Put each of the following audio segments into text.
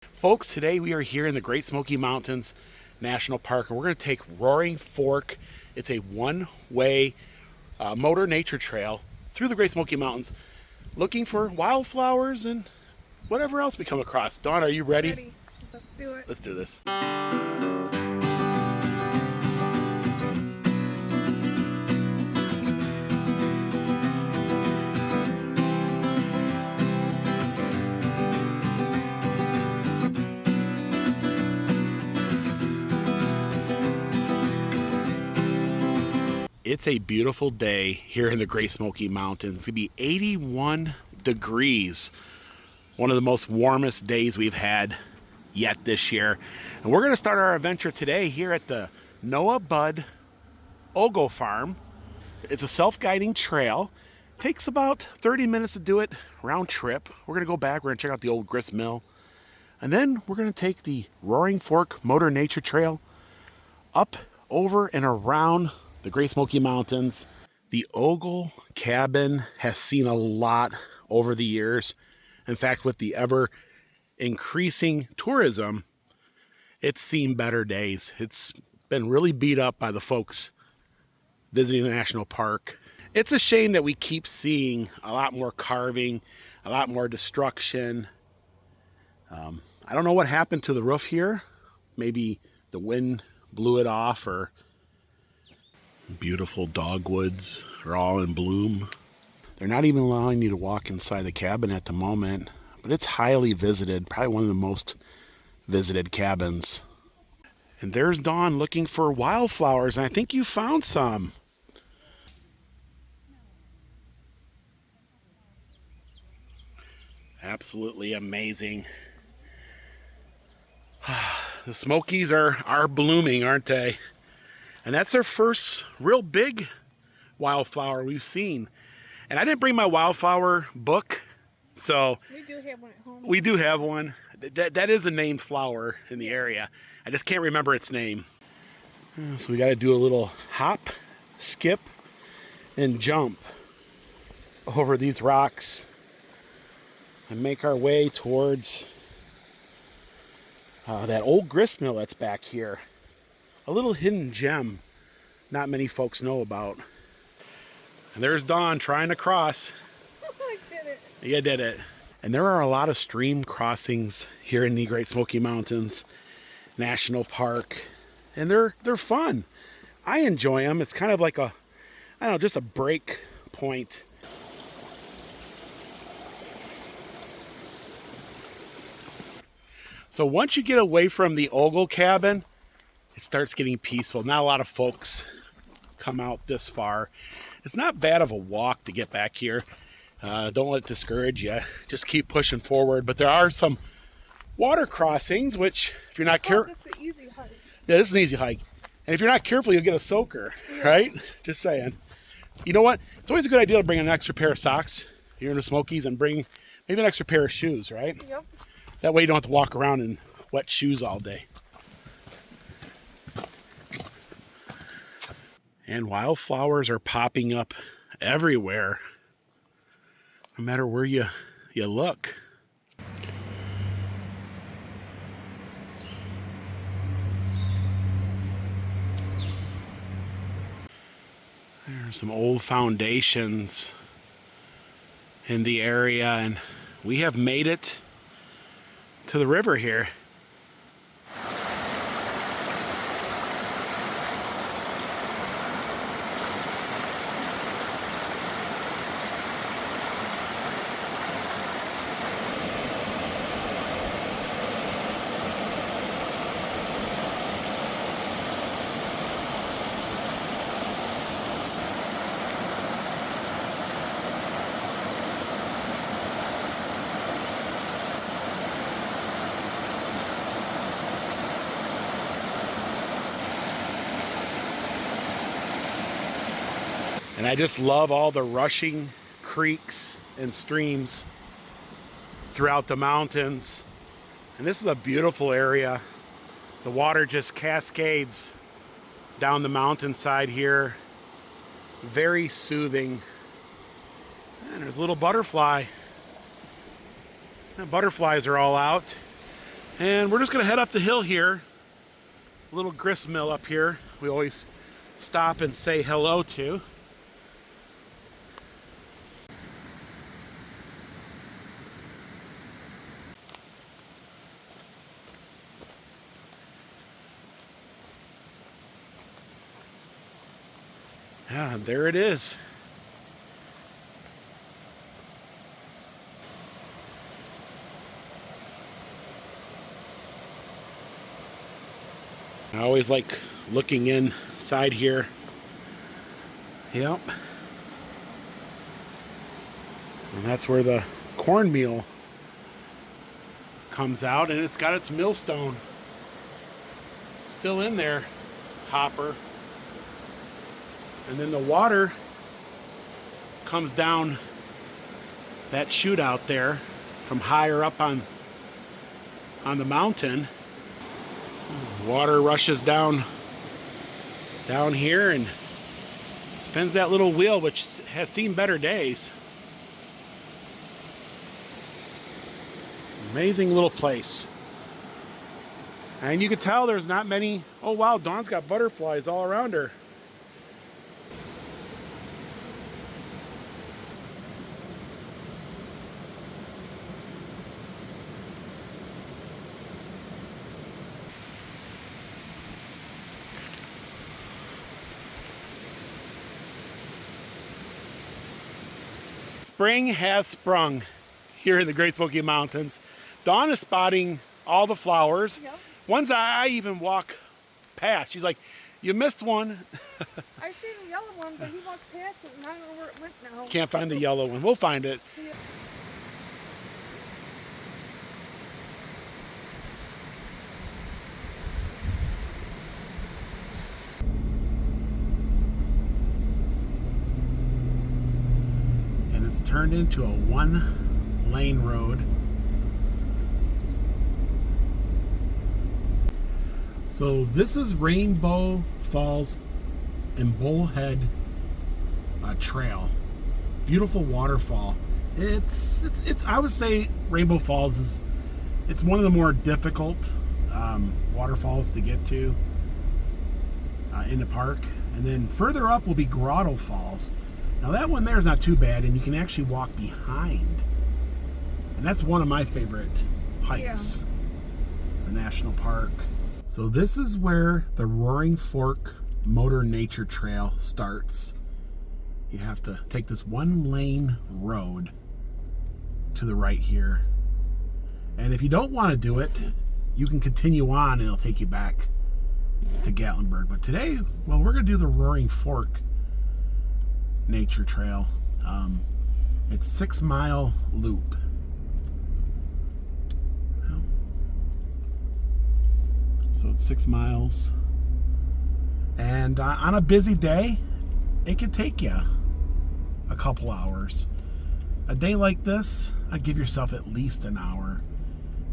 Folks, today we are here in the Great Smoky Mountains National Park, and we're going to take Roaring Fork. It's a one-way motor nature trail through the Great Smoky Mountains, looking for wildflowers and whatever else we come across. Dawn, are you ready? Ready. Let's do it. Let's do this. It's a beautiful day here in the Great Smoky Mountains. It's gonna be 81 degrees. One of the most warmest days we've had yet this year. And we're gonna start our adventure today here at the Noah Budd Ogle Farm. It's a self-guiding trail. Takes about 30 minutes to do it, round trip. We're gonna go back, we're gonna check out the old grist mill. And then we're gonna take the Roaring Fork Motor Nature Trail up, over, and around the Great Smoky Mountains. The Ogle cabin has seen a lot over the years. In fact, with the ever increasing tourism, it's seen better days. It's been really beat up by the folks visiting the national park. It's a shame that we keep seeing a lot more carving, a lot more destruction. I don't know what happened to the roof here. Maybe the wind blew it off, or beautiful dogwoods are all in bloom. They're not even allowing you to walk inside the cabin at the moment, but it's highly visited, probably one of the most visited cabins. And there's Dawn looking for wildflowers, and I think you found some. Absolutely amazing. The smokies are blooming, aren't they? And that's our first real big wildflower we've seen. And I didn't bring my wildflower book, so We do have one at home. we do have one. That is a named flower in the area. I just can't remember its name. So we got to do a little hop, skip, and jump over these rocks and make our way towards that old grist mill that's back here. A little hidden gem not many folks know about. And there's Dawn trying to cross. I did it. You did it. And there are a lot of stream crossings here in the Great Smoky Mountains National Park. And they're fun. I enjoy them. It's kind of like a, I don't know, just a break point. So once you get away from the Ogle cabin, it starts getting peaceful. Not a lot of folks come out this far. It's not bad of a walk to get back here. Don't let it discourage you. Just keep pushing forward. But there are some water crossings, which if you're not careful, This is an easy hike. yeah, this is an easy hike. And if you're not careful, you'll get a soaker, right? Just saying. You know what? It's always a good idea to bring an extra pair of socks here in the Smokies, and bring maybe an extra pair of shoes, right? Yep. That way you don't have to walk around in wet shoes all day. And wildflowers are popping up everywhere, no matter where you look. There's some old foundations in the area, and we have made it to the river here. And I just love all the rushing creeks and streams throughout the mountains. And this is a beautiful area. The water just cascades down the mountainside here. Very soothing. And there's a little butterfly. The butterflies are all out. And we're just gonna head up the hill here. A little grist mill up here. We always stop and say hello to. Yeah, there it is. I always like looking inside here. Yep. And that's where the cornmeal comes out, and it's got its millstone still in there, hopper. And then the water comes down that chute out there from higher up on the mountain. Water rushes down here and spins that little wheel, which has seen better days. Amazing little place. And you can tell there's not many. Oh wow, Dawn's got butterflies all around her. Spring has sprung here in the Great Smoky Mountains. Dawn is spotting all the flowers. Yep. Ones I even walk past. She's like, you missed one. I seen the yellow one, but he walked past it and I don't know where it went now. Can't find the yellow one. We'll find it. Yeah. And it's turned into a one-lane road. So this is Rainbow Falls and Bullhead Trail. Beautiful waterfall. It's I would say Rainbow Falls it's one of the more difficult waterfalls to get to in the park. And then further up will be Grotto Falls. Now that one there is not too bad, and you can actually walk behind. And that's one of my favorite hikes. Yeah. The national park. So this is where the Roaring Fork Motor Nature Trail starts. You have to take this one-lane road to the right here. And if you don't want to do it, you can continue on and it'll take you back to Gatlinburg. But today, well, we're going to do the Roaring Fork Nature Trail. It's 6 mile loop. So it's 6 miles. And on a busy day, it could take you a couple hours. A day like this, I'd give yourself at least an hour.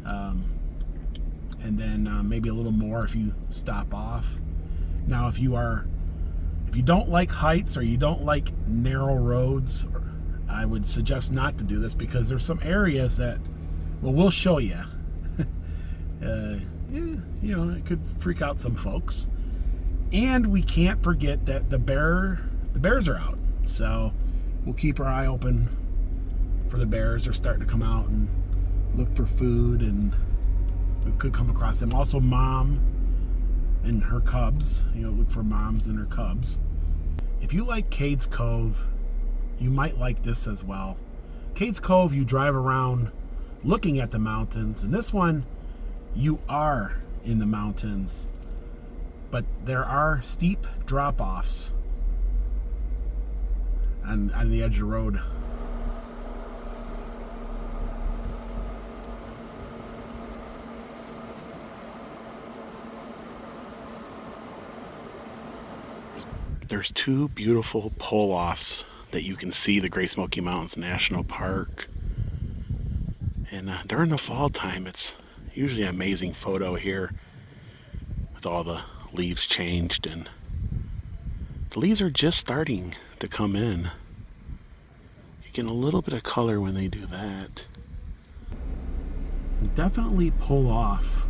And then maybe a little more if you stop off. Now, if you don't like heights or you don't like narrow roads, I would suggest not to do this because there's some areas that, well, we'll show you. You know, it could freak out some folks. And we can't forget that the bears are out. So we'll keep our eye open for the bears. They're starting to come out and look for food, and we could come across them. Also, Mom and her cubs. You know, look for moms and her cubs. If you like Cades Cove, you might like this as well. Cades Cove, you drive around looking at the mountains, and this one, you are in the mountains, but there are steep drop-offs on the edge of the road. There's two beautiful pull-offs that you can see the Great Smoky Mountains National Park, and during the fall time, it's usually an amazing photo here with all the leaves changed, and the leaves are just starting to come in. You get a little bit of color when they do that. definitely pull off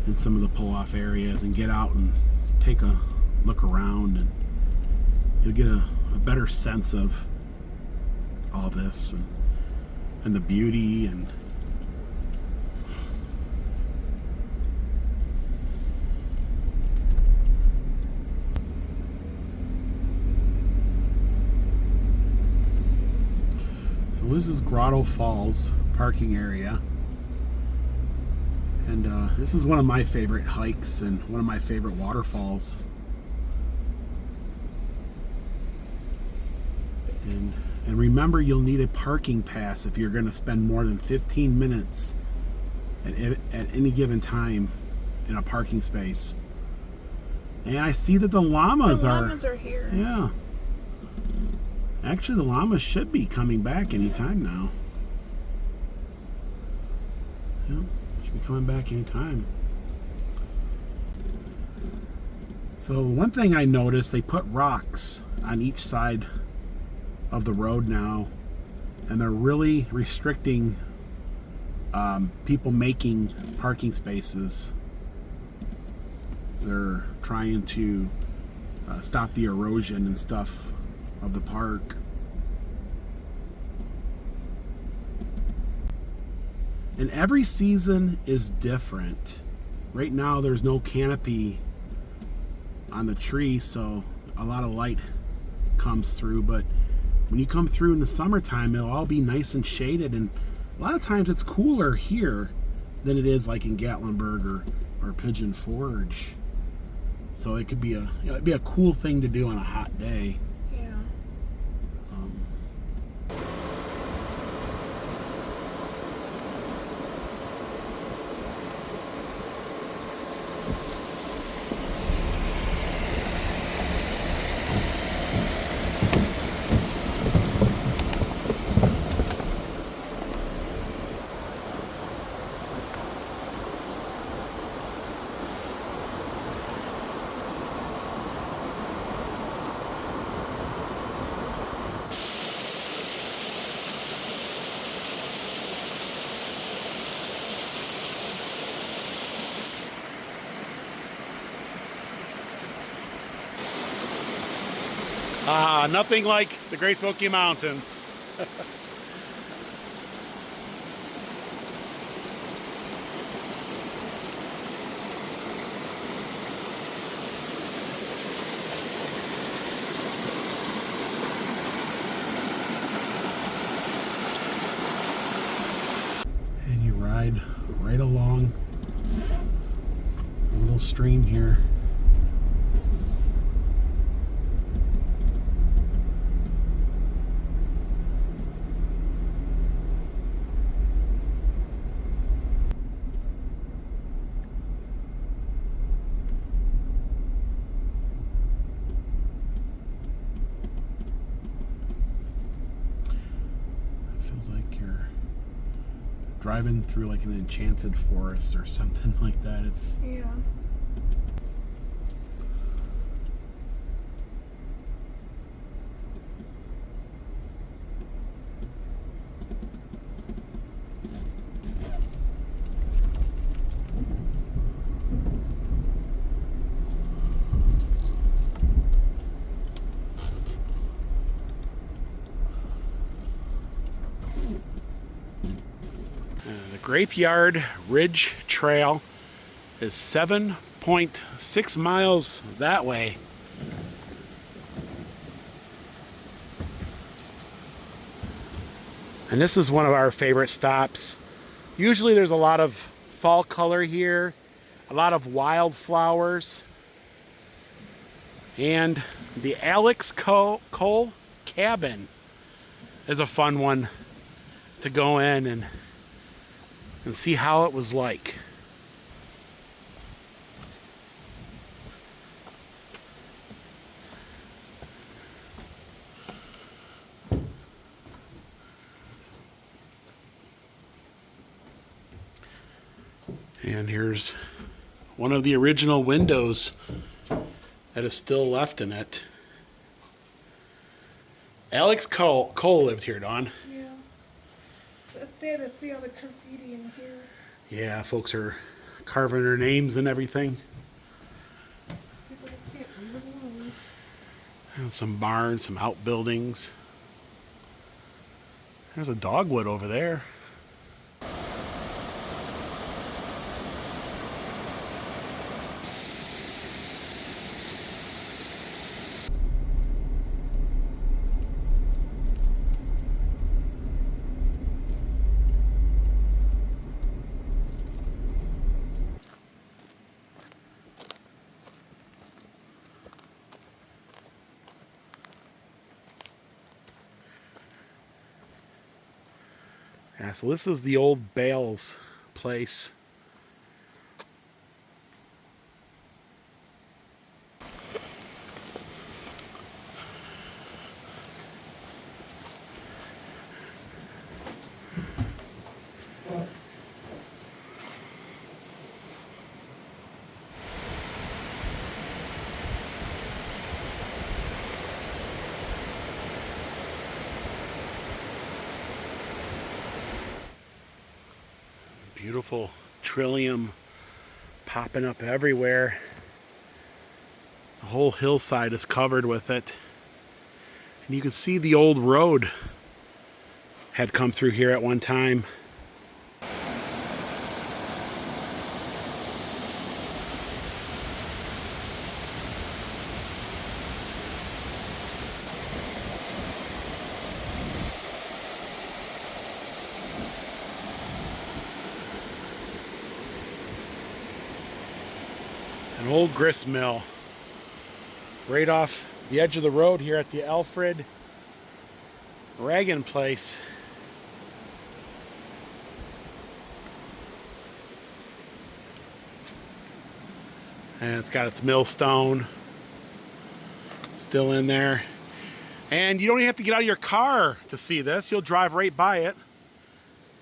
in some of the pull off areas and get out and take a look around, and you'll get a better sense of all this and the beauty. And so this is Grotto Falls parking area, and this is one of my favorite hikes and one of my favorite waterfalls. And remember, you'll need a parking pass if you're going to spend more than 15 minutes at any given time in a parking space. And I see that the llamas are here. Yeah. Actually, the llamas should be coming back anytime now. Yeah, should be coming back anytime. So one thing I noticed, they put rocks on each side of the road now, and they're really restricting people making parking spaces. They're trying to stop the erosion and stuff of the park. And every season is different. Right now there's no canopy on the tree, so a lot of light comes through, but when you come through in the summertime, it'll all be nice and shaded, and a lot of times it's cooler here than it is like in Gatlinburg or Pigeon Forge. So it could be it'd be a cool thing to do on a hot day. Yeah. Nothing like the Great Smoky Mountains. And you ride right along a little stream here. Feels like you're driving through like an enchanted forest or something like that. It's Yeah. the Grapeyard Ridge Trail is 7.6 miles that way. And this is one of our favorite stops. Usually there's a lot of fall color here, a lot of wildflowers. And the Alex Cole Cabin is a fun one to go in and see how it was like. And here's one of the original windows that is still left in it. Alex Cole lived here, Dawn. Yeah. It's sad to see all the graffiti in here. Yeah, folks are carving their names and everything. People just can't leave it alone. And some barns, some outbuildings. There's a dogwood over there. Yeah, so this is the old Bales place. Beautiful trillium popping up everywhere. The whole hillside is covered with it. And you can see the old road had come through here at one time. An old grist mill right off the edge of the road here at the Alfred Reagan place. And it's got its millstone still in there. And you don't even have to get out of your car to see this. You'll drive right by it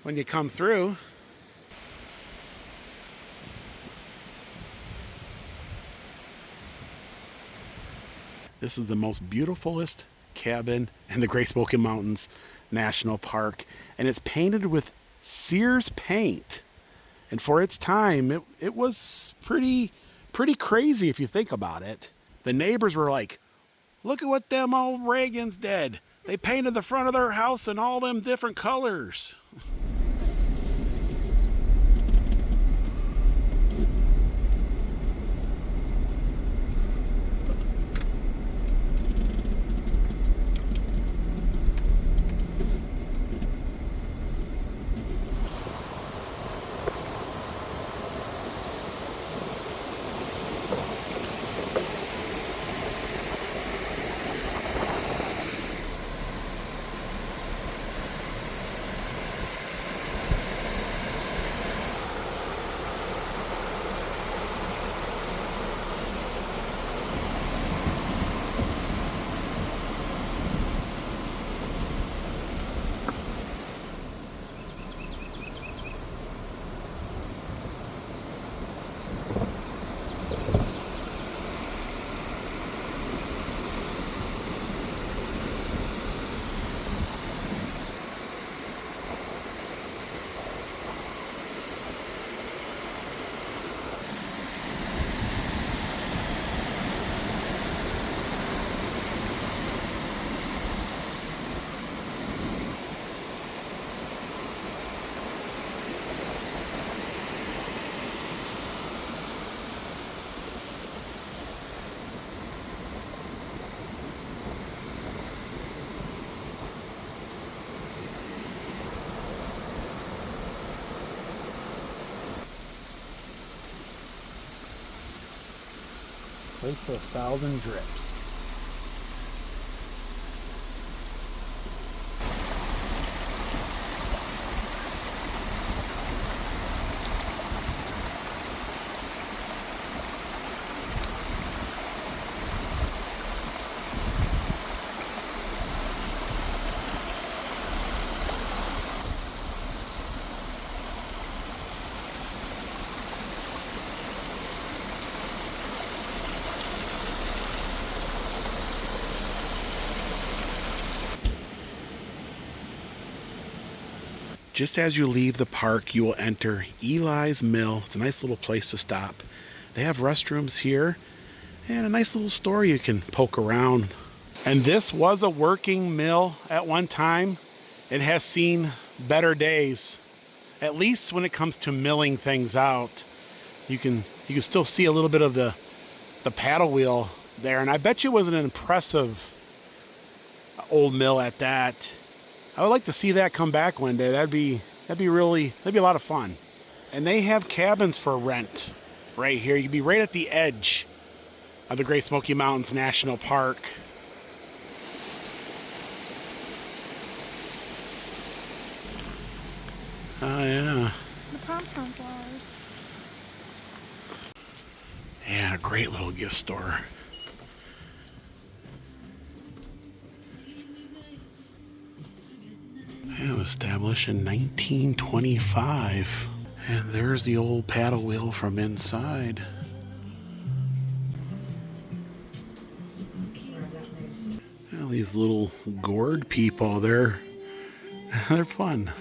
when you come through. This is the most beautifulest cabin in the Great Smoky Mountains National Park. And it's painted with Sears paint. And for its time, it was pretty crazy if you think about it. The neighbors were like, look at what them old Reagans did. They painted the front of their house in all them different colors. Place of 1,000 drips. Just as you leave the park, you will enter Eli's Mill. It's a nice little place to stop. They have restrooms here and a nice little store you can poke around. And this was a working mill at one time. It has seen better days, at least when it comes to milling things out. You can still see a little bit of the paddle wheel there, and I bet you it was an impressive old mill at that. I would like to see that come back one day. That'd be a lot of fun. And they have cabins for rent right here. You'd be right at the edge of the Great Smoky Mountains National Park. Oh yeah. The pom-pom flowers. Yeah, a great little gift store. It was established in 1925. And there's the old paddle wheel from inside. Well, these little gourd people, they're fun.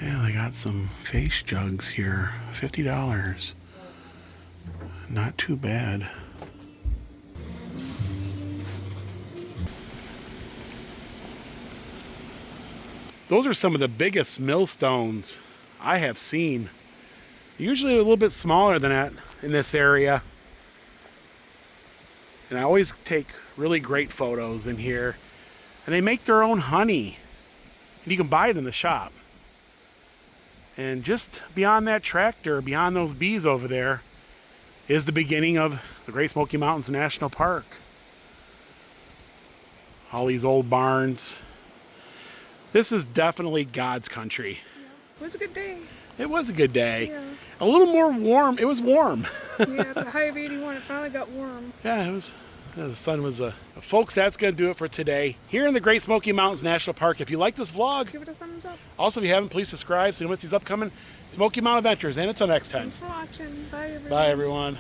Yeah, they got some face jugs here. $50. Not too bad. Those are some of the biggest millstones I have seen. Usually a little bit smaller than that in this area. And I always take really great photos in here. And they make their own honey. And you can buy it in the shop. And just beyond that tractor, beyond those bees over there, is the beginning of the Great Smoky Mountains National Park. All these old barns. This is definitely God's country. Yeah. It was a good day. It was a good day. Yeah. A little more warm. It was warm. Yeah, it's a high of 81. It finally got warm. Yeah, it was. The sun was folks, that's going to do it for today here in the Great Smoky Mountains National Park. If you like this vlog, Give it a thumbs up. also if you haven't, please subscribe so you don't miss these upcoming Smoky Mountain adventures. And until next time. Thanks for watching. Bye, everyone. Bye, everyone.